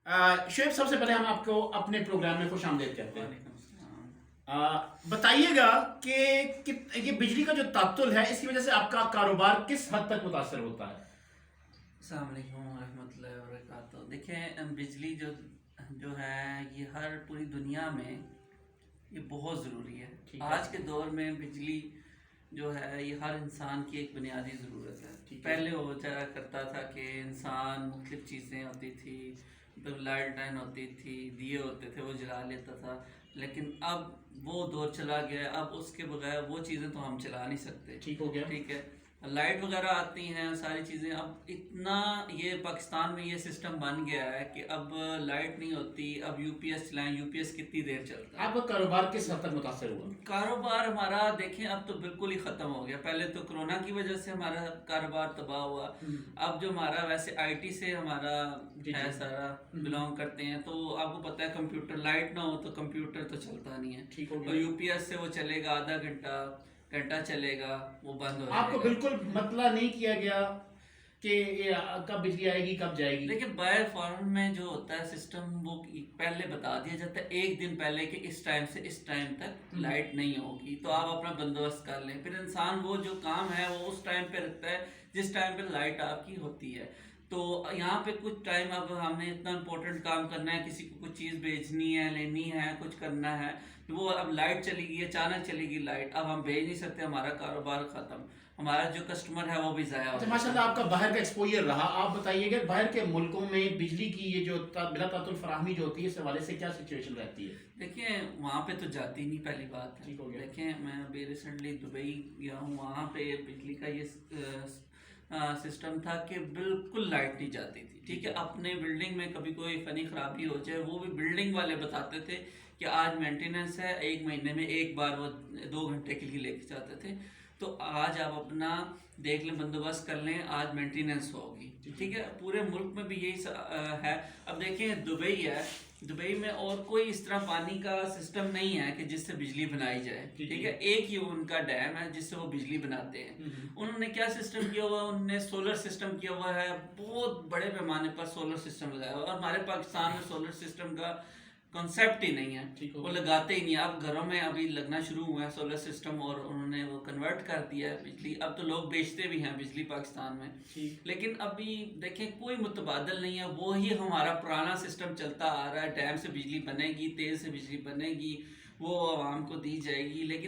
शुएब, सबसे पहले हम आपको अपने प्रोग्राम में खुश आमदीद कहते हैं। वालेकुम अस्सलाम। बताइएगा कि ये बिजली का जो तात्तुल है, इसकी वजह से आपका कारोबार किस हद तक मुतासर होता है? अस्सलाम वालेकुम रहमतुल्लाहि व बरकातहू। देखिए, बिजली जो जो है ये हर पूरी दुनिया में ये बहुत ज़रूरी है। ठीक है। आज के दौर में बिजली जो है ये हर इंसान की एक बुनियादी ज़रूरत है। ठीक है। पहले वो चाहा करता था कि इंसान मुख्तलिफ़ चीज़ें होती थी, मतलब लालटेन होती थी, दिए होते थे, वो जला लेता था। लेकिन अब वो दौर चला गया है, अब उसके बगैर वो चीज़ें तो हम चला नहीं सकते। ठीक हो गया। ठीक है, लाइट वगैरह आती हैं, सारी चीज़ें। अब इतना ये पाकिस्तान में ये सिस्टम बन गया है कि अब लाइट नहीं होती, अब यूपीएस चलाएं, यूपीएस कितनी देर चलता है। आपका कारोबार किस हद तक मुतासर हुआ? कारोबार हमारा देखें अब तो बिल्कुल ही ख़त्म हो गया। पहले तो कोरोना की वजह से हमारा कारोबार तबाह हुआ। अब जो हमारा वैसे आईटी से हमारा जी, है जी। सारा, बिलोंग करते हैं, तो आपको पता है कंप्यूटर, लाइट ना हो तो कंप्यूटर तो चलता नहीं है। ठीक हो और गया। यूपीएस से वो चलेगा आधा घंटा घंटा चलेगा, वो बंद हो आपको जाएगा। बिल्कुल मतला नहीं किया गया कि ये कब बिजली आएगी, कब जाएगी? देखिए, बाय फॉर्म में जो होता है सिस्टम, वो पहले बता दिया जाता है एक दिन पहले कि इस टाइम से इस टाइम तक लाइट नहीं होगी, तो आप अपना बंदोबस्त कर लें। फिर इंसान वो जो काम है वो उस टाइम पे रखता है जिस टाइम पे लाइट आपकी होती है। तो यहाँ पे कुछ टाइम अब हमने इतना इम्पोर्टेंट काम करना है, किसी को कुछ चीज़ भेजनी है, लेनी है, कुछ करना है, तो वो अब लाइट चली गई, अचानक चलेगी लाइट, अब हम भेज नहीं सकते, हमारा कारोबार ख़त्म, हमारा जो कस्टमर है वो भी ज़ाया हो अच्छा, जाएगा। माशाल्लाह आपका बाहर का एक्सपोजर रहा। आप बताइएगा बाहर के मुल्कों में बिजली की ये जो बिला तातुल फराहमी जो होती है, इस हवाले से क्या सिचुएशन रहती है? देखिए, वहाँ पे तो जाती नहीं, पहली बात है। ठीक हो गया। देखिए, मैं अभी रिसेंटली दुबई गया हूँ, वहाँ पे बिजली का ये सिस्टम था कि बिल्कुल लाइट नहीं जाती थी। ठीक है, अपने बिल्डिंग में कभी कोई फनी खराबी हो जाए, वो भी बिल्डिंग वाले बताते थे कि आज मेंटेनेंस है, एक महीने में एक बार वो 2 घंटे के लिए लेके जाते थे। तो आज आप अपना देख लें, बंदोबस्त कर लें, आज मेंटेनेंस होगी। ठीक है, पूरे मुल्क में भी यही है। अब देखें, दुबई है, दुबई में और कोई इस तरह पानी का सिस्टम नहीं है कि जिससे बिजली बनाई जाए। जी, ठीक जी। है, एक ही उनका डैम है जिससे वो बिजली बनाते हैं। उन्होंने क्या सिस्टम किया हुआ है, उन्होंने सोलर सिस्टम किया हुआ है, बहुत बड़े पैमाने पर सोलर सिस्टम लगाया हुआ है। और हमारे पाकिस्तान में सोलर सिस्टम का कॉन्सेप्ट ही नहीं है, ठीक हो वो गया। लगाते ही नहीं। अब घरों में अभी लगना शुरू हुआ है सोलर सिस्टम, और उन्होंने वो कन्वर्ट कर दिया है बिजली। अब तो लोग बेचते भी हैं बिजली पाकिस्तान में। ठीक। लेकिन अभी देखें, कोई मुतबादल नहीं है, वो ही हमारा पुराना सिस्टम चलता आ रहा है। डैम से बिजली बनेगी, तेल से बिजली बनेगी, वो आवाम को दी जाएगी। लेकिन